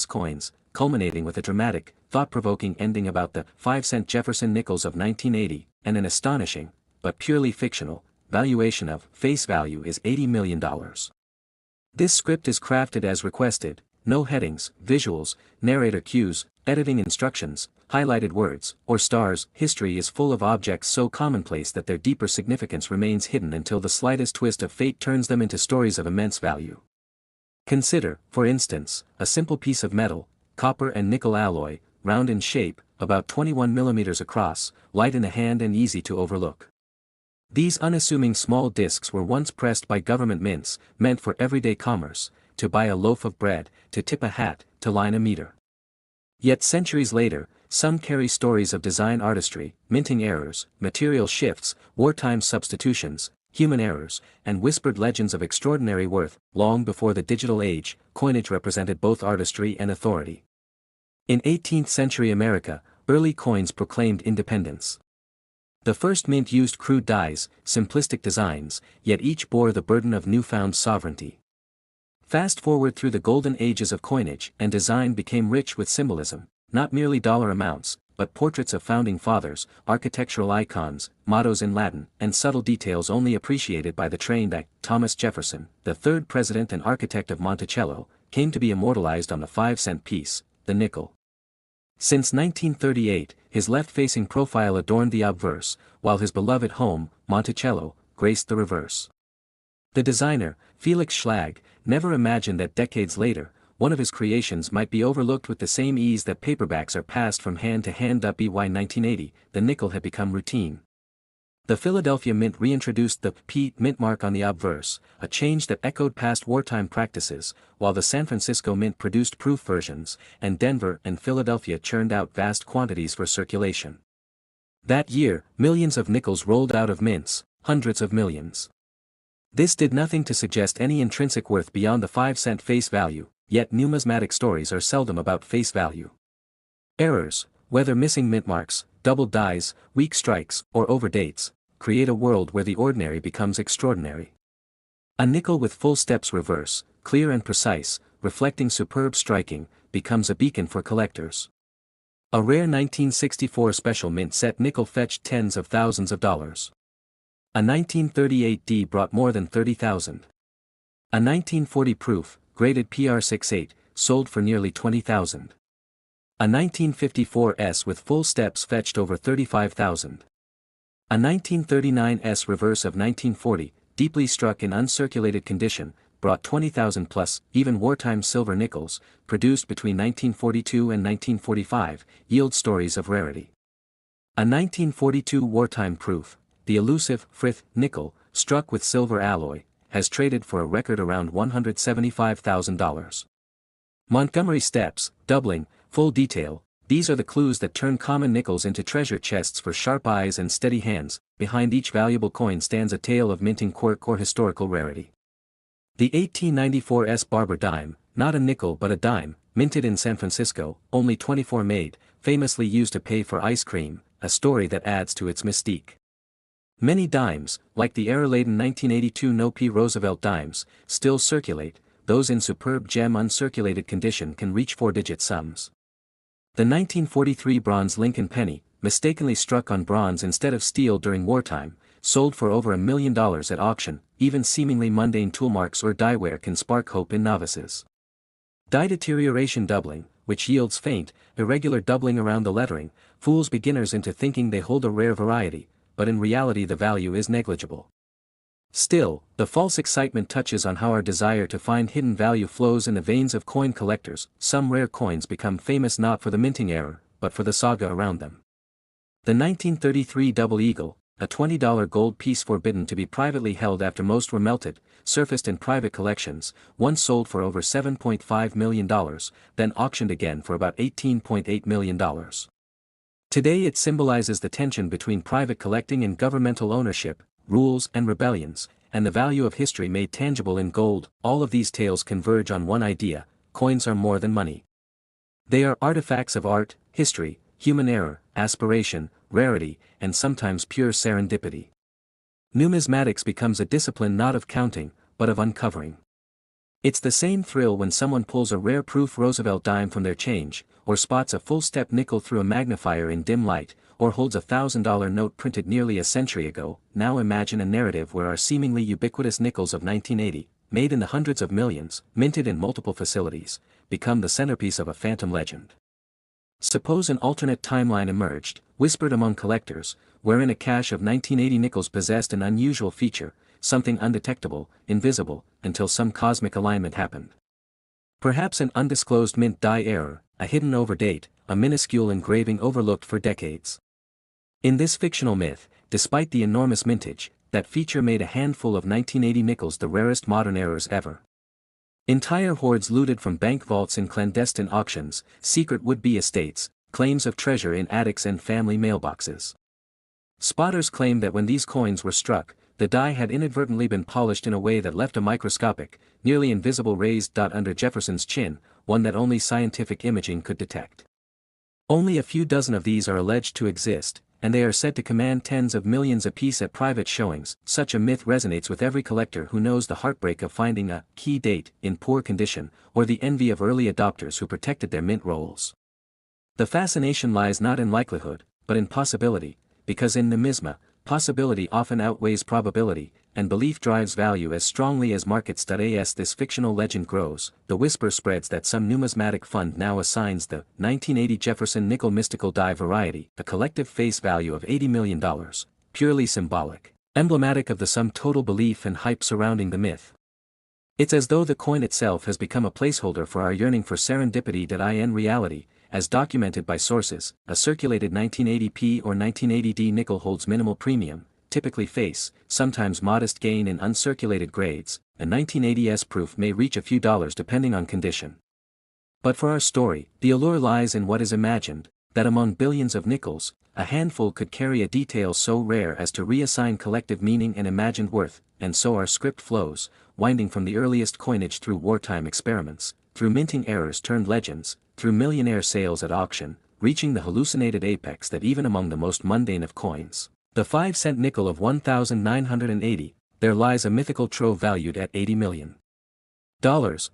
coins, culminating with a dramatic, thought-provoking ending about the 5-cent Jefferson nickels of 1980, and an astonishing, but purely fictional, valuation of face value is $80 million. This script is crafted as requested, no headings, visuals, narrator cues, editing instructions, highlighted words, or stars. History is full of objects so commonplace that their deeper significance remains hidden until the slightest twist of fate turns them into stories of immense value. Consider, for instance, a simple piece of metal, copper and nickel alloy, round in shape, about 21 millimeters across, light in the hand and easy to overlook. These unassuming small discs were once pressed by government mints, meant for everyday commerce, to buy a loaf of bread, to tip a hat, to line a meter. Yet centuries later, some carry stories of design artistry, minting errors, material shifts, wartime substitutions, human errors, and whispered legends of extraordinary worth. Long before the digital age, coinage represented both artistry and authority. In 18th century America, early coins proclaimed independence. The first mint used crude dyes, simplistic designs, yet each bore the burden of newfound sovereignty. Fast forward through the golden ages of coinage, and design became rich with symbolism, not merely dollar amounts, but portraits of founding fathers, architectural icons, mottos in Latin, and subtle details only appreciated by the trained eye. Thomas Jefferson, the third president and architect of Monticello, came to be immortalized on the 5-cent piece, the nickel. Since 1938, his left-facing profile adorned the obverse, while his beloved home, Monticello, graced the reverse. The designer, Felix Schlag, never imagined that decades later, one of his creations might be overlooked with the same ease that paperbacks are passed from hand to hand. By 1980, the nickel had become routine. The Philadelphia Mint reintroduced the P mint mark on the obverse, a change that echoed past wartime practices, while the San Francisco Mint produced proof versions, and Denver and Philadelphia churned out vast quantities for circulation. That year, millions of nickels rolled out of mints, hundreds of millions. This did nothing to suggest any intrinsic worth beyond the 5-cent face value, yet numismatic stories are seldom about face value. Errors, whether missing mint marks, doubled dies, weak strikes, or overdates, create a world where the ordinary becomes extraordinary. A nickel with full steps reverse, clear and precise, reflecting superb striking, becomes a beacon for collectors. A rare 1964 special mint set nickel fetched tens of thousands of dollars. A 1938 D brought more than $30,000. A 1940 proof, graded PR68, sold for nearly $20,000. A 1954 S with full steps fetched over $35,000. A 1939 S reverse of 1940, deeply struck in uncirculated condition, brought $20,000 plus. Even wartime silver nickels, produced between 1942 and 1945, yield stories of rarity. A 1942 wartime proof, the elusive Frith nickel, struck with silver alloy, has traded for a record around $175,000. Montgomery steps, doubling, full detail, these are the clues that turn common nickels into treasure chests for sharp eyes and steady hands. Behind each valuable coin stands a tale of minting quirk or historical rarity. The 1894 S. Barber dime, not a nickel but a dime, minted in San Francisco, only 24 made, famously used to pay for ice cream, a story that adds to its mystique. Many dimes, like the error-laden 1982 No-P Roosevelt dimes, still circulate. Those in superb gem uncirculated condition can reach 4-digit sums. The 1943 bronze Lincoln penny, mistakenly struck on bronze instead of steel during wartime, sold for over $1 million at auction. Even seemingly mundane toolmarks or dieware can spark hope in novices. Die deterioration doubling, which yields faint, irregular doubling around the lettering, fools beginners into thinking they hold a rare variety, but in reality the value is negligible. Still, the false excitement touches on how our desire to find hidden value flows in the veins of coin collectors. Some rare coins become famous not for the minting error, but for the saga around them. The 1933 Double Eagle, a $20 gold piece forbidden to be privately held after most were melted, surfaced in private collections, once sold for over $7.5 million, then auctioned again for about $18.8 million. Today it symbolizes the tension between private collecting and governmental ownership, rules and rebellions, and the value of history made tangible in gold. All of these tales converge on one idea: coins are more than money. They are artifacts of art, history, human error, aspiration, rarity, and sometimes pure serendipity. Numismatics becomes a discipline not of counting, but of uncovering. It's the same thrill when someone pulls a rare proof Roosevelt dime from their change, or spots a full-step nickel through a magnifier in dim light, or holds a $1,000 note printed nearly a century ago. Now imagine a narrative where our seemingly ubiquitous nickels of 1980, made in the hundreds of millions, minted in multiple facilities, become the centerpiece of a phantom legend. Suppose an alternate timeline emerged, whispered among collectors, wherein a cache of 1980 nickels possessed an unusual feature, something undetectable, invisible, until some cosmic alignment happened. Perhaps an undisclosed mint die error, a hidden overdate, a minuscule engraving overlooked for decades. In this fictional myth, despite the enormous mintage, that feature made a handful of 1980 nickels the rarest modern errors ever. Entire hoards looted from bank vaults in clandestine auctions, secret would-be estates, claims of treasure in attics and family mailboxes. Spotters claim that when these coins were struck, the die had inadvertently been polished in a way that left a microscopic, nearly invisible raised dot under Jefferson's chin, one that only scientific imaging could detect. Only a few dozen of these are alleged to exist, and they are said to command tens of millions apiece at private showings. Such a myth resonates with every collector who knows the heartbreak of finding a key date in poor condition, or the envy of early adopters who protected their mint rolls. The fascination lies not in likelihood, but in possibility, because in numisma, possibility often outweighs probability, and belief drives value as strongly as markets. As this fictional legend grows, the whisper spreads that some numismatic fund now assigns the 1980 Jefferson nickel mystical die variety a collective face value of $80 million, purely symbolic, emblematic of the sum total belief and hype surrounding the myth. It's as though the coin itself has become a placeholder for our yearning for serendipity. In reality, as documented by sources, a circulated 1980p or 1980D nickel holds minimal premium, typically face, sometimes modest gain in uncirculated grades. A 1980s proof may reach a few dollars depending on condition. But for our story, the allure lies in what is imagined, that among billions of nickels, a handful could carry a detail so rare as to reassign collective meaning and imagined worth. And so our script flows, winding from the earliest coinage through wartime experiments, through minting errors turned legends, through millionaire sales at auction, reaching the hallucinated apex that even among the most mundane of coins, the 5-cent nickel of 1980, there lies a mythical trove valued at $80 million.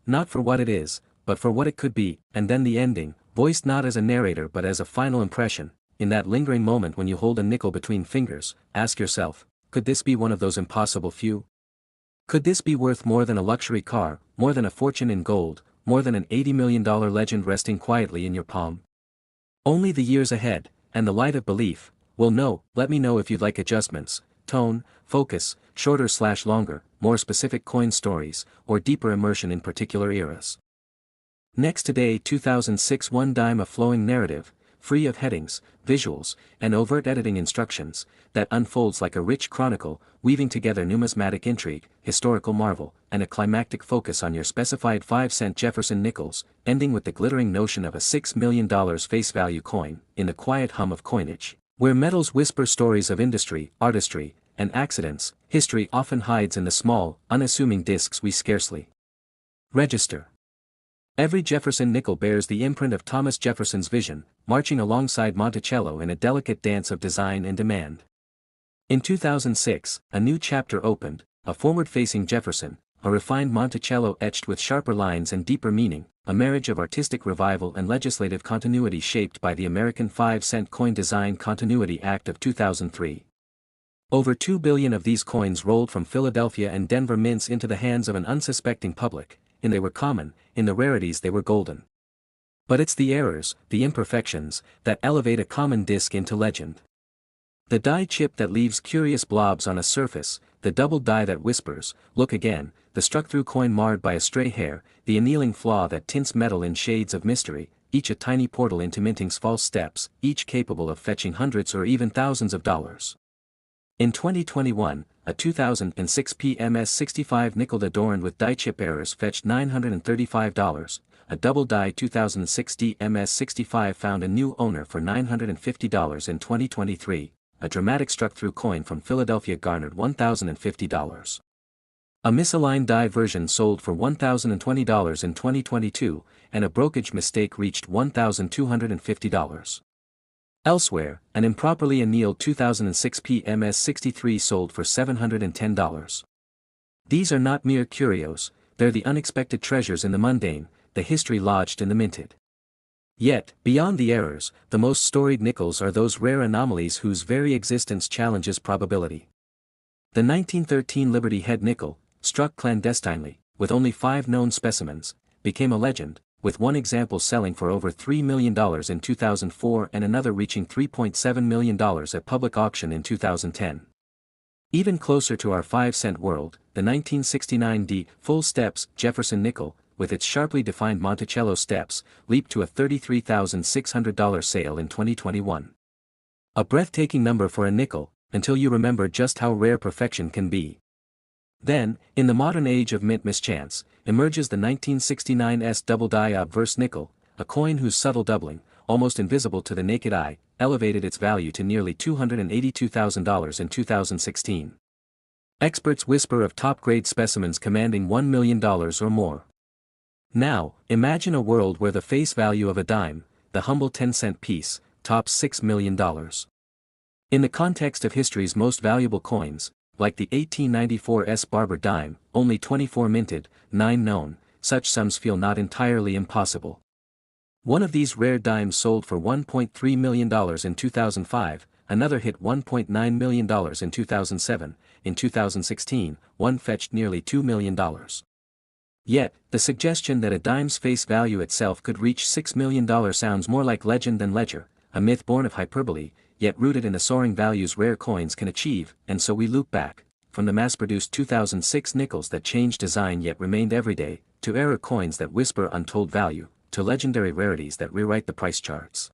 Not for what it is, but for what it could be. And then the ending, voiced not as a narrator but as a final impression. In that lingering moment when you hold a nickel between fingers, ask yourself, could this be one of those impossible few? Could this be worth more than a luxury car, more than a fortune in gold, more than an $80 million legend resting quietly in your palm? Only the years ahead, and the light of belief, will know. Let me know if you'd like adjustments, tone, focus, shorter/longer, more specific coin stories, or deeper immersion in particular eras. Next today 2006 one dime, a flowing narrative, free of headings, visuals, and overt editing instructions, that unfolds like a rich chronicle, weaving together numismatic intrigue, historical marvel, and a climactic focus on your specified 5-cent Jefferson nickels, ending with the glittering notion of a $6 million face value coin, in the quiet hum of coinage, where metals whisper stories of industry, artistry, and accidents. History often hides in the small, unassuming discs we scarcely register. Every Jefferson nickel bears the imprint of Thomas Jefferson's vision, marching alongside Monticello in a delicate dance of design and demand. In 2006, a new chapter opened, a forward-facing Jefferson, a refined Monticello etched with sharper lines and deeper meaning, a marriage of artistic revival and legislative continuity shaped by the American 5-cent Coin Design Continuity Act of 2003. Over 2 billion of these coins rolled from Philadelphia and Denver mints into the hands of an unsuspecting public. In they were common, in the rarities they were golden. But it's the errors, the imperfections, that elevate a common disc into legend. The die chip that leaves curious blobs on a surface, the double die that whispers, "Look again," the struck-through coin marred by a stray hair, the annealing flaw that tints metal in shades of mystery, each a tiny portal into minting's false steps, each capable of fetching hundreds or even thousands of dollars. In 2021, a 2006 PMS 65 nickel adorned with die chip errors fetched $935, a double die 2006 DMS 65 found a new owner for $950 in 2023, a dramatic struck-through coin from Philadelphia garnered $1,050. A misaligned die version sold for $1,020 in 2022, and a brokerage mistake reached $1,250. Elsewhere, an improperly annealed 2006 PMS 63 sold for $710. These are not mere curios, they're the unexpected treasures in the mundane, the history lodged in the minted. Yet, beyond the errors, the most storied nickels are those rare anomalies whose very existence challenges probability. The 1913 Liberty Head nickel, struck clandestinely, with only 5 known specimens, became a legend, with one example selling for over $3 million in 2004 and another reaching $3.7 million at public auction in 2010. Even closer to our 5-cent world, the 1969 D. Full Steps Jefferson nickel, with its sharply defined Monticello steps, leaped to a $33,600 sale in 2021. A breathtaking number for a nickel, until you remember just how rare perfection can be. Then, in the modern age of mint mischance, emerges the 1969 S double die obverse nickel, a coin whose subtle doubling, almost invisible to the naked eye, elevated its value to nearly $282,000 in 2016. Experts whisper of top-grade specimens commanding $1 million or more. Now, imagine a world where the face value of a dime, the humble 10-cent piece, tops $6 million. In the context of history's most valuable coins, like the 1894 S. Barber dime, only 24 minted, 9 known, such sums feel not entirely impossible. One of these rare dimes sold for $1.3 million in 2005, another hit $1.9 million in 2007, in 2016, one fetched nearly $2 million. Yet, the suggestion that a dime's face value itself could reach $6 million sounds more like legend than ledger, a myth born of hyperbole, yet rooted in the soaring values rare coins can achieve, and so we loop back, from the mass-produced 2006 nickels that changed design yet remained everyday, to error coins that whisper untold value, to legendary rarities that rewrite the price charts.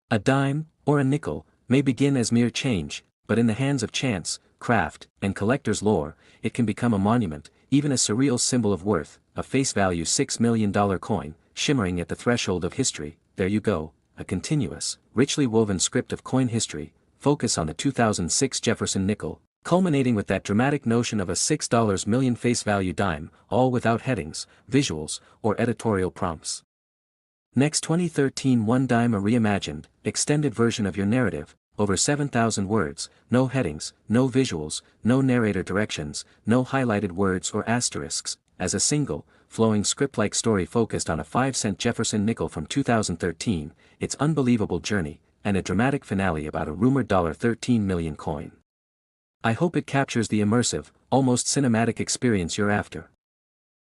A dime, or a nickel, may begin as mere change, but in the hands of chance, craft, and collector's lore, it can become a monument, even a surreal symbol of worth, a face-value $6 million coin, shimmering at the threshold of history. There you go, a continuous, richly woven script of coin history, focus on the 2006 Jefferson nickel, culminating with that dramatic notion of a $6 million face value dime, all without headings, visuals, or editorial prompts. Next 2013 One Dime, a reimagined, extended version of your narrative, over 7,000 words, no headings, no visuals, no narrator directions, no highlighted words or asterisks, as a single, flowing script-like story focused on a 5-cent Jefferson nickel from 2013, its unbelievable journey, and a dramatic finale about a rumored $13 million coin. I hope it captures the immersive, almost cinematic experience you're after.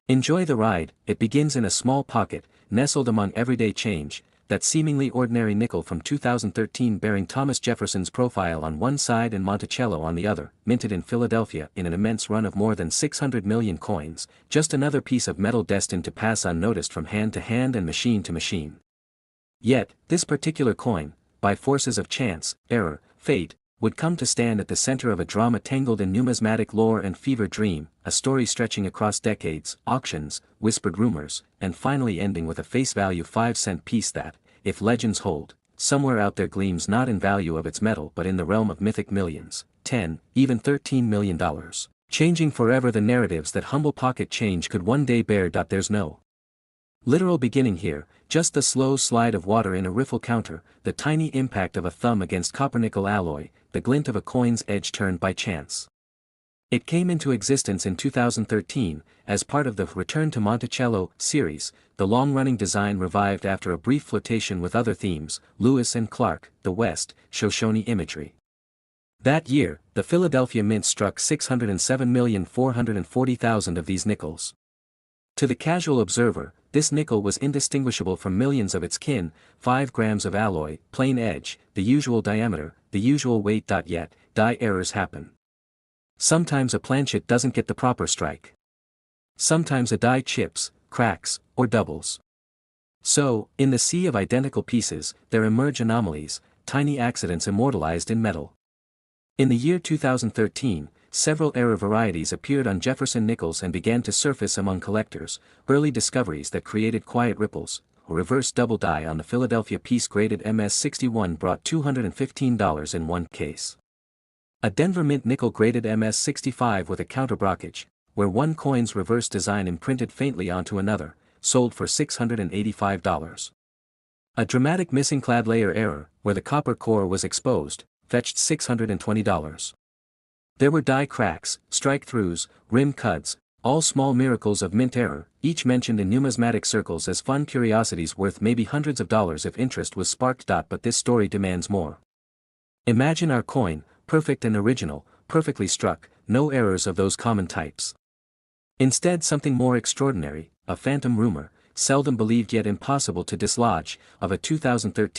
Enjoy the ride. It begins in a small pocket, nestled among everyday change, that seemingly ordinary nickel from 2013 bearing Thomas Jefferson's profile on one side and Monticello on the other, minted in Philadelphia in an immense run of more than 600 million coins, just another piece of metal destined to pass unnoticed from hand to hand and machine to machine. Yet, this particular coin, by forces of chance, error, fate, would come to stand at the center of a drama tangled in numismatic lore and fever dream, a story stretching across decades, auctions, whispered rumors, and finally ending with a face value 5-cent piece that, if legends hold, somewhere out there gleams not in value of its metal but in the realm of mythic millions, 10, even $13 million, changing forever the narratives that humble pocket change could one day bear. There's no literal beginning here, just the slow slide of water in a riffle counter, the tiny impact of a thumb against copper-nickel alloy, the glint of a coin's edge turned by chance. It came into existence in 2013, as part of the Return to Monticello series, the long-running design revived after a brief flirtation with other themes, Lewis and Clark, the West, Shoshone imagery. That year, the Philadelphia Mint struck 607,440,000 of these nickels. To the casual observer, this nickel was indistinguishable from millions of its kin, 5 grams of alloy, plain edge, the usual diameter, the usual weight. Yet, die errors happen. Sometimes a planchet doesn't get the proper strike. Sometimes a die chips, cracks, or doubles. So, in the sea of identical pieces, there emerge anomalies, tiny accidents immortalized in metal. In the year 2013, several error varieties appeared on Jefferson nickels and began to surface among collectors, early discoveries that created quiet ripples. A reverse double die on the Philadelphia piece graded MS61 brought $215 in one case. A Denver Mint nickel graded MS65 with a counterbrockage, where one coin's reverse design imprinted faintly onto another, sold for $685. A dramatic missing clad layer error, where the copper core was exposed, fetched $620. There were die cracks, strike-throughs, rim cuts, All small miracles of mint error, each mentioned in numismatic circles as fun curiosities worth maybe hundreds of dollars if interest was sparked. But this story demands more. Imagine our coin, perfect and original, perfectly struck, no errors of those common types. Instead something more extraordinary, a phantom rumor, seldom believed yet impossible to dislodge, of a 2013